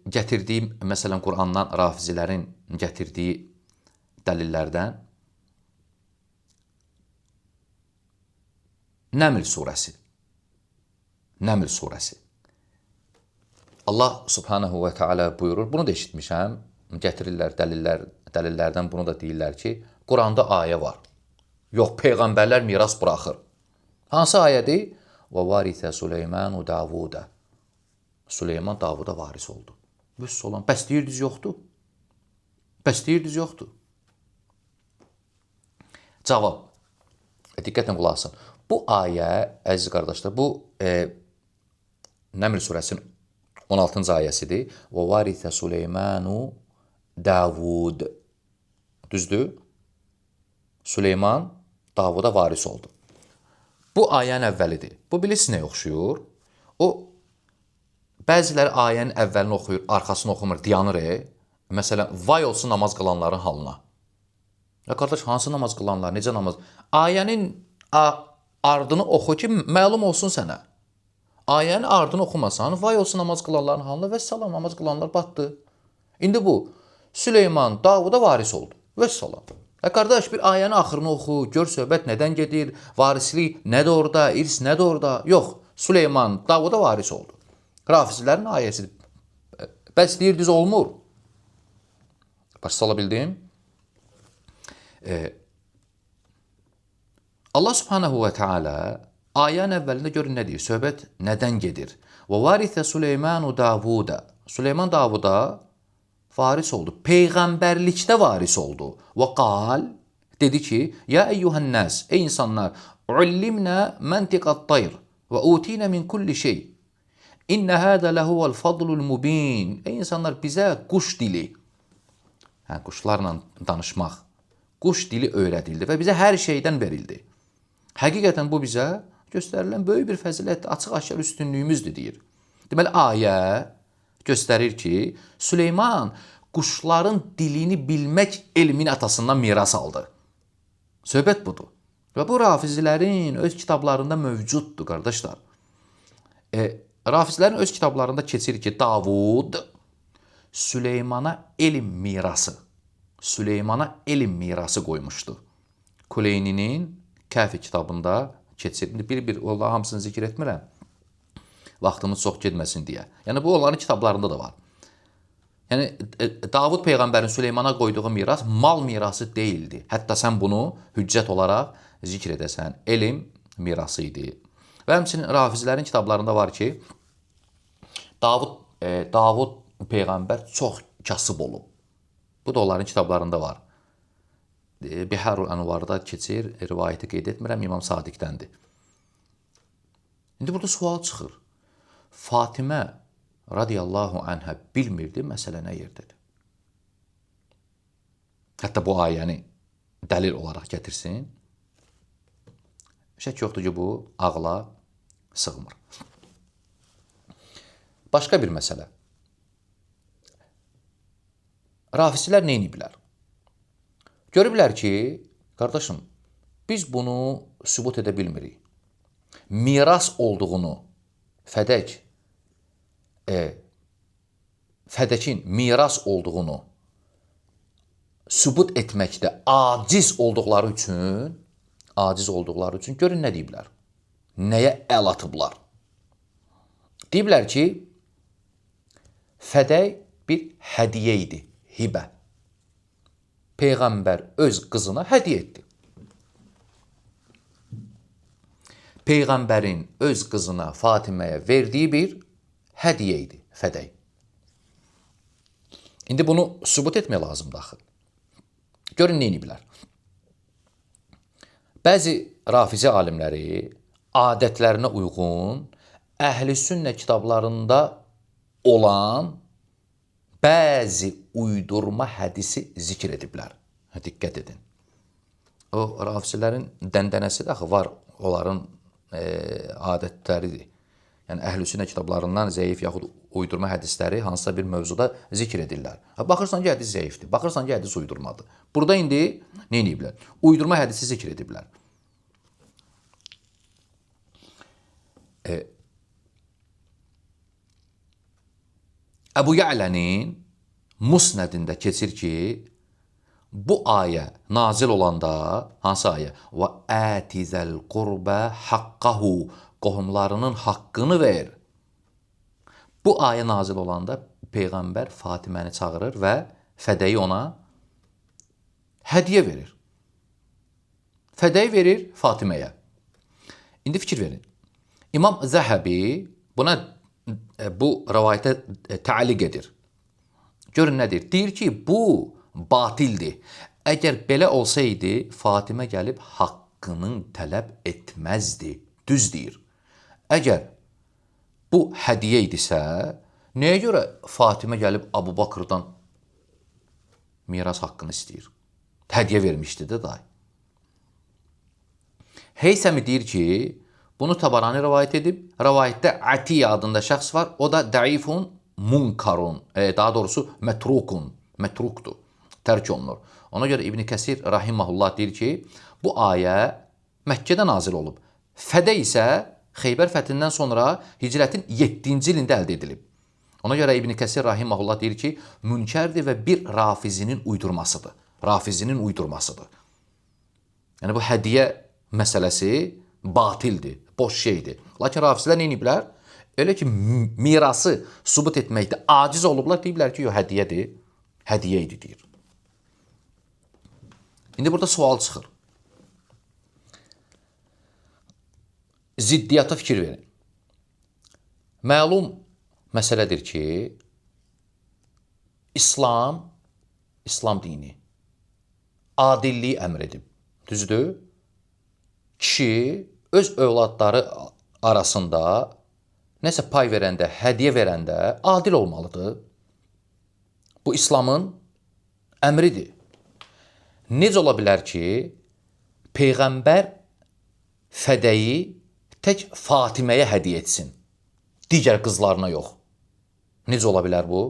gətirdiyim, məsələn, Qurandan rafizilərin gətirdiyi dəlillərdən Nəml surəsi. Nəml surəsi. Allah subhanahu və teala buyurur, bunu da eşitmişəm, gətirirlər dəlillərdən bunu da deyirlər ki, Quranda ayə var. Yox, peyğəmbərlər miras buraxır. Hansı ayədir? Və varithə Süleymanu Davuda. Süleyman Davuda varis oldu. Bəs deyirdiniz yoxdur? Bəs deyirdiniz yoxdur? Cavab. Diqqətlə qulaq asın. Bu ayə, əziz qardaşlar, bu Nəml surəsinin 16-cı ayəsidir. Və varithə Süleymanu Davud. Düzdür? Süleyman Davuda varis oldu. Bu ayənin əvvəlidir. Bu bilirsiniz nəyə oxşuyur? O, bəziləri ayənin əvvəlini oxuyur, arxasını oxumur, dayanır. Məsələn, vay olsun namaz qılanların halına. Ya qardaş, hansı namaz qılanlar, necə namaz? Ayənin ardını oxu ki, məlum olsun sənə. Ayənin ardını oxumasan, vay olsun namaz qılanların halına və salam, namaz qılanlar batdı. İndi bu, Süleyman Davuda varis oldu. Və salam. Qardaş, bir ayənin axırını oxu, gör söhbət nədən gedir, varislik nədir orada, irs nədir orada? Yox, Süleyman Davuda varis oldu. Rafizlərin ayəsidir. Bəs deyirdiniz olmur. Başa sala bildim? Allah subhanahu və teala ayənin əvvəlində görün nə deyir? Söhbət nədən gedir? Və varithə Süleymanu Davuda. Süleyman Davuda varis oldu. Peyğəmbərlikdə varis oldu. Və qal, dedi ki, ya eyyuhən nəs, ey insanlar, ullimnə məntiqat tayr və utinə min kulli şey. İnnə hədə ləhuvəl fadlul mubin. Ey insanlar, bizə quş dili, quşlarla danışmaq, quş dili öyrədildi və bizə hər şeydən verildi. Həqiqətən bu bizə göstərilən böyük bir fəzilət, açıq-aşkar üstünlüyümüzdür, deyir. Deməli, ayə göstərir ki, Süleyman quşların dilini bilmək elmin atasından miras aldı. Söhbət budur. Və bu rafizilərin öz kitablarında mövcuddur, qardaşlar. Rafizlərin öz kitablarında keçir ki, Davud Süleymana elm mirası qoymuşdu. Kuleyninin Kəfi kitabında keçir. Bir onların hamısını zikr etmirəm. Vaxtımız çox getməsin deyə. Yəni, bu onların kitablarında da var. Yəni, Davud Peyğəmbərin Süleymana qoyduğu miras mal mirası deyildi. Hətta sən bunu hüccət olaraq zikr edəsən. Elm mirası idi. Və həmçinin rafizlərin kitablarında var ki, Davud Peyğəmbər çox kasıb olub. Bu da onların kitablarında var. Biharul Anvarda keçir, rivayəti qeyd etmirəm, İmam Sadiqdəndir. İndi burada sual çıxır. Fatimə radiyallahu anhə bilmirdi məsələ nə yerdədir. Hətta bu ayəni dəlil olaraq gətirsin. Şək yoxdur ki, bu ağla sığmır. Başqa bir məsələ. Rafisilər nə ediblər? Görüblər ki, qardaşım, biz bunu sübut edə bilmirik. Miras olduğunu fədək fədəkin miras olduğunu sübut etməkdə aciz olduqları üçün görün nə deyiblər? Nəyə əl atıblar? Deyiblər ki, fədək bir hədiyyə idi, hibə. Peyğəmbər öz qızına hədiyyə etdi. Peyğəmbərin öz qızına Fatiməyə verdiyi bir hədiyyə idi fədək. İndi bunu sübut etmək lazımdır axı. Görün nə ediblər? Bəzi rafizi alimləri adətlərinə uyğun Əhl-i Sünnə kitablarında olan bəzi uydurma hədisi zikr ediblər. Diqqət edin. O rafizlərin dəndənəsi də axı var, onların adətləridir. Yəni Əhl-i Sünnə kitablarından zəif yaxud uydurma hədisləri hansısa bir mövzuda zikr edirlər. Baxırsan ki, hədis zəifdir, baxırsan ki, hədis uydurmadır. Burada indi nə ediblər? Uydurma hədisi zikr ediblər. Əbu Ya'lənin Musnədində keçir ki, bu ayə nazil olanda, hansı ayə? Və ətizəl qurbə haqqahu, qohumlarının haqqını ver. Bu ayə nazil olanda Peyğəmbər Fatiməni çağırır və fədəyi ona hədiyyə verir. Fədəyi verir Fatiməyə. İndi fikir verin. İmam Zəhəbi bu rəvayətə təliq edir. Görün nədir? Deyir ki, bu batildir. Əgər belə olsaydı, Fatimə gəlib haqqının tələb etməzdi. Düz deyir. Əgər bu hədiyyə idisə, nəyə görə Fatimə gəlib Abu Bakrdan miras haqqını istəyir? Hədiyyə vermişdi də day. Heysəmi deyir ki, bunu Tabarani rəvayət edib. Rəvayətdə Atiyə adında şəxs var. O da dəifun munkarun, daha doğrusu mətrukdur, tərk olunur. Ona görə İbn Kəsir rahiməhullah deyir ki, bu ayə Məkkədə nazil olub. Fədə isə Xeybər fəthindən sonra hicrətin 7-ci ilində əldə edilib. Ona görə İbn Kəsir rahiməhullah deyir ki, münkərdir və bir rafizinin uydurmasıdır. Rafizinin uydurmasıdır. Yəni bu hədiyyə məsələsi batildir, boş şeydir. Lakin rafizlər nə ediblər? Elə ki, mirası sübut etməkdə aciz olublar, deyiblər ki, yox, hədiyyədir, hədiyyə idi, deyir. İndi burada sual çıxır. Ziddiyyata fikir verin. Məlum məsələdir ki, İslam dini adilliyi əmr edib. Düzdür? Kişi öz övladları arasında nəsə pay verəndə, hədiyyə verəndə adil olmalıdır. Bu İslamın əmridir. Necə ola bilər ki, Peyğəmbər fədəyi tək Fatiməyə hədiyyə etsin, digər qızlarına yox? Necə ola bilər bu?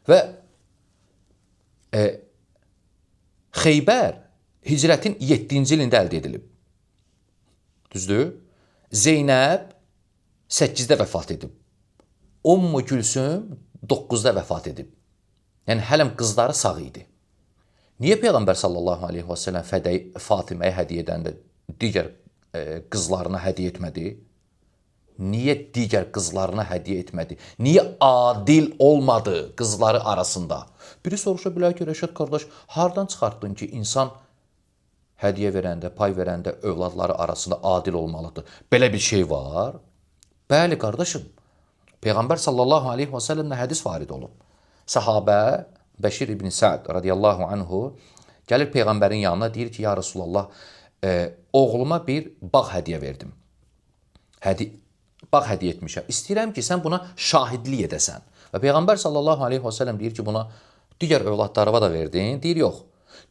Və Xeybər hicrətin 7-ci ilində əldə edilib. Düzdür? Zeynəb 8-də vəfat edib. Ümmü Gülsüm 9-da vəfat edib. Yəni, hələm qızları sağ idi. Niyə Peyğəmbər sallallahu aleyhi və səlləm fədəyi Fatiməyə hədiyyə edəndə digər qızlarına hədiyyə etmədi? Niyə digər qızlarına hədiyyə etmədi? Niyə adil olmadı qızları arasında? Biri soruşa bilər ki, Rəşad qardaş, hardan çıxartdın ki, insan hədiyyə verəndə, pay verəndə övladları arasında adil olmalıdır? Belə bir şey var. Bəli, qardaşım. Peyğəmbər sallallahu aleyhi və səlləmlə hədis varid olub. Səhabə Bəşir ibn Səd radiyallahu anhu gəlir Peyğəmbərin yanına, deyir ki, ya Rasulallah, oğluma bir bağ hədiyyə verdim. Bağ hədiyyə etmişəm. İstəyirəm ki, sən buna şahidlik edəsən. Və Peyğəmbər sallallahu aleyhi və səlləm deyir ki, buna digər övladlarıma da verdin. Deyir, yox.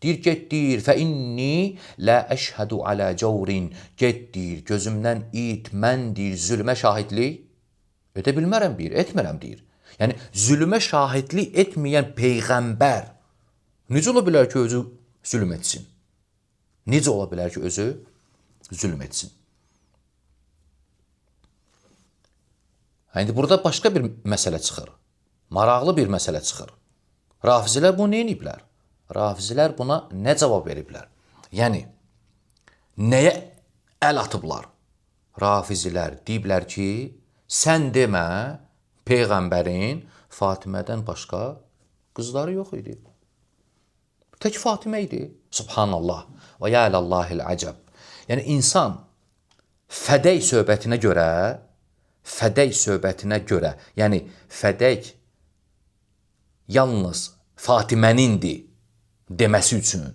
Deyir, get deyir, fə inni lə əşhədu alə cəvrin. Get deyir, gözümdən it, mən deyir, zülmə şahidlik edə bilmərəm deyir, etmərəm deyir. Yəni, zülmə şahidlik etməyən Peyğəmbər necə ola bilər ki, özü zülm etsin? Necə ola bilər ki, özü zülm etsin? İndi burada başqa bir məsələ çıxır. maraqlı bir məsələ çıxır. Rafizilər bunu nə ediblər? Rafizilər buna nə cavab veriblər? Yəni, nəyə əl atıblar? Rafizilər deyiblər ki, sən demə, Peyğəmbərin Fatimədən başqa qızları yox idi. Tək Fatimə idi. Subhanallah. Və yəlallahil əcəb. Yəni, insan fədək söhbətinə görə, yəni fədək yalnız Fatimənindir deməsi üçün,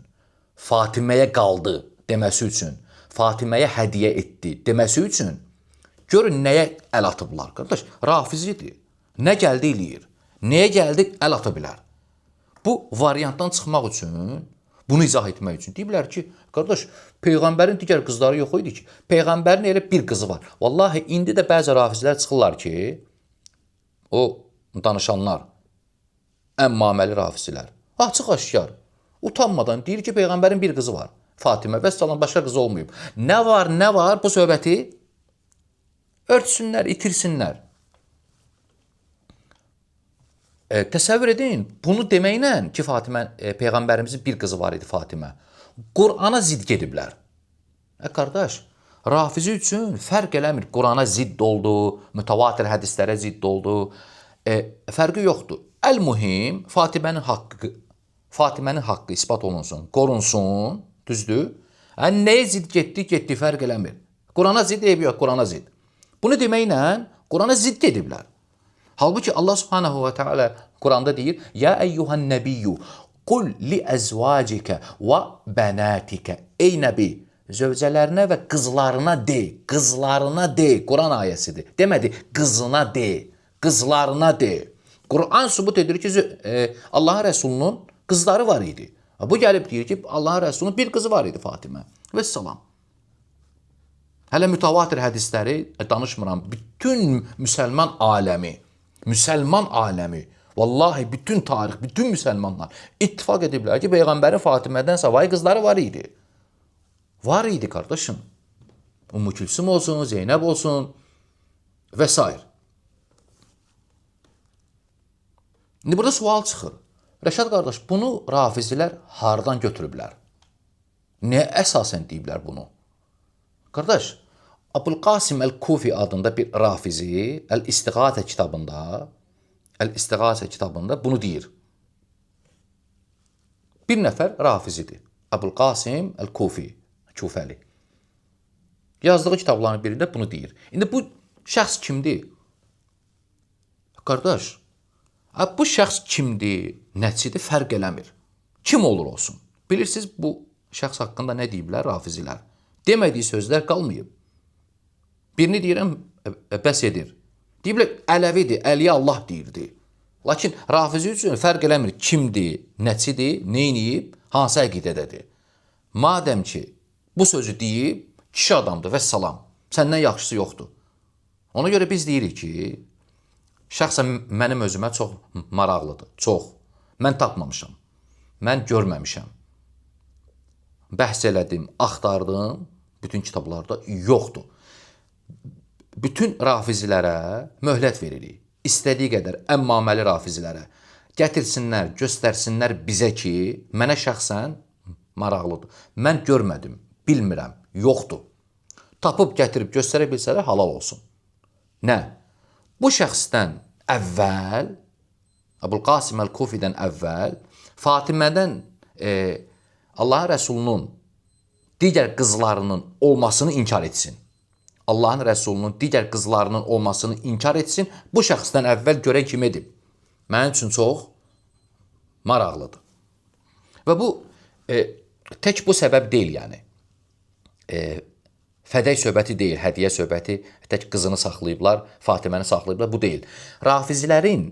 Fatiməyə qaldı deməsi üçün, Fatiməyə hədiyyə etdi deməsi üçün, görün nəyə əl atıblar, qardaş, rafizidir. Nə gəldi eləyir, nəyə gəldi əl ata bilər. Bu variantdan çıxmaq üçün, bunu izah etmək üçün deyiblər ki, qardaş, Peyğəmbərin digər qızları yox idi ki, Peyğəmbərin elə bir qızı var. Vallahi, indi də bəzi rafizlər çıxırlar ki, o danışanlar, əmmaməli rafizlər, açıq-aşkar, utanmadan deyir ki, Peyğəmbərin bir qızı var. Fatimə və salam başqa qızı olmayıb. Nə var bu söhbəti? Örtsünlər, itirsinlər. Təsəvvür edin, bunu deməklə ki, Peyğəmbərimizin bir qızı var idi Fatimə. Qur'ana zidd gediblər. Qardaş, rafizi üçün fərq eləmir. Qur'ana zidd oldu, mütəvatir hədislərə zidd oldu. Fərqi yoxdur. Əl-mühim, Fatimənin haqqı ispat olunsun, qorunsun, düzdür? Nəyə zidd getdi, fərq eləmir. Qur'ana zidd, eybi yox, Qur'ana zidd. Bunu deməklə Qur'ana zidd gediblər. Halbuki Allah subhanahu və teala Qur'anda deyir, Ya əyyuhan nəbiyyü, qul li əzvacikə və bənatikə. Ey nəbi, zövcələrinə və qızlarına de, Qur'an ayəsidir. Demədi, qızına de, qızlarına de. Qur'an sübut edir ki, Allahın Rəsulunun qızları var idi. Bu gəlib deyir ki, Allahın Rəsulunun bir qızı var idi Fatimə. Və salam. Hələ mütəvatir hədisləri danışmıram. Bütün müsəlman aləmi, vallahi bütün tarix, bütün müsəlmanlar ittifaq ediblər ki, Peyğəmbərin Fatimədən savayı qızları var idi. Var idi, qardaşım. Ümmü Külsüm olsun, Zeynəb olsun və s. İndi burada sual çıxır. Rəşad qardaş, bunu rafizilər hardan götürüblər? Nəyə əsasən deyiblər bunu? Qardaş, Əbul-Qasim Əl-Kufi adında bir rafizi Əl-İstiğasə kitabında bunu deyir. Bir nəfər rafizidir. Əbul-Qasim Əl-Kufi, Kufəli. Yazdığı kitabların birində bunu deyir. İndi bu şəxs kimdir? Qardaş, bu şəxs kimdir, nəçidir, fərq eləmir. Kim olur olsun. Bilirsiniz, bu şəxs haqqında nə deyiblər rafizilər? Demədiyi sözlər qalmayıb. Birini deyirəm, bəs edir. Deyiblər, Ələvidir, Əliyə Allah deyirdi. Lakin rafizi üçün fərq eləmir kimdir, nəçidir, neyniyib, hansı əqidədədir. Madəm ki, bu sözü deyib, kişi adamdır və salam, səndən yaxşısı yoxdur. Ona görə biz deyirik ki, şəxsən mənim özümə çox maraqlıdır, çox. Mən tapmamışam, mən görməmişəm. Bəhs elədim, axtardım, bütün kitablarda yoxdur. Bütün rafizilərə möhlət veririk. İstədiyi qədər əmmaməli rafizilərə gətirsinlər, göstərsinlər bizə ki, mənə şəxsən maraqlıdır. Mən görmədim, bilmirəm, yoxdur. Tapıb gətirib göstərə bilsələr halal olsun. Nə? Bu şəxsdən əvvəl, Əbul-Qasim Əl-Kufidən əvvəl, Fatimədən Allahın Rəsulunun digər qızlarının olmasını inkar etsin. Allahın Rəsulunun digər qızlarının olmasını inkar etsin. Bu şəxsdən əvvəl görən kim edib? Mənim üçün çox maraqlıdır. Və bu, tək bu səbəb deyil yəni. Fədək söhbəti deyil, hədiyyə söhbəti, tək qızını saxlayıblar, Fatiməni saxlayıblar, bu deyil. Rafizilərin,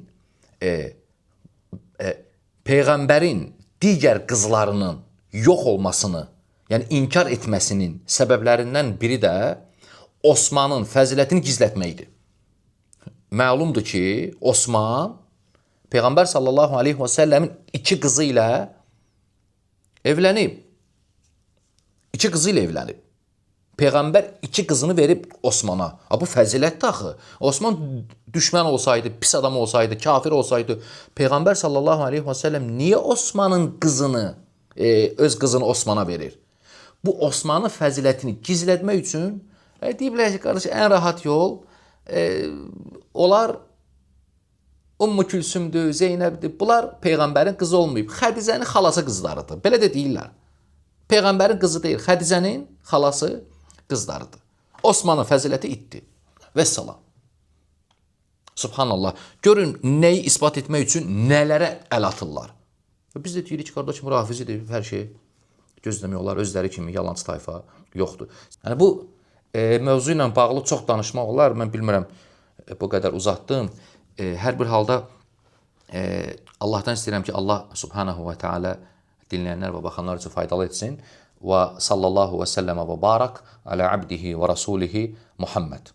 Peyğəmbərin digər qızlarının yox olmasını, yəni inkar etməsinin səbəblərindən biri də Osmanın fəzilətini gizlətməkdir. Məlumdur ki, Osman Peyğəmbər sallallahu aleyhi və səlləmin 2 qızı ilə evlənib. 2 qızı ilə evlənib. Peyğəmbər 2 qızını verib Osmana. Bu fəzilətdir axı. Osman düşmən olsaydı, pis adam olsaydı, kafir olsaydı, Peyğəmbər sallallahu aleyhi və səlləm niyə Osmanın qızını, öz qızını Osmana verir? Bu Osmanın fəzilətini gizlətmək üçün deyiblər ki, qardaş, ən rahat yol onlar Ümmü Külsümdür, Zeynəbdir. Bunlar Peyğəmbərin qızı olmayıb. Xədicənin xalası qızlarıdır. Belə də deyirlər. Peyğəmbərin qızı deyil, Xədicənin xalası qızlarıdır. Osmanın fəziləti itdi. Vəssalam. Subhanallah. Görün, nəyi ispat etmək üçün nələrə əl atırlar. Biz də deyirik ki, qardaş, mürafizidir, hər şey gözləmək olar, özləri kimi yalancı tayfa yoxdur. Yəni, bu mövzu ilə bağlı çox danışmaq olar. Mən bilmirəm, bu qədər uzatdım. Hər bir halda Allahdan istəyirəm ki, Allah subhanahu və teala dinləyənlər və baxanlar üçün faydalı etsin. Və sallallahu və səlləmə və barak alə abdihi və rasulihi Muhammed.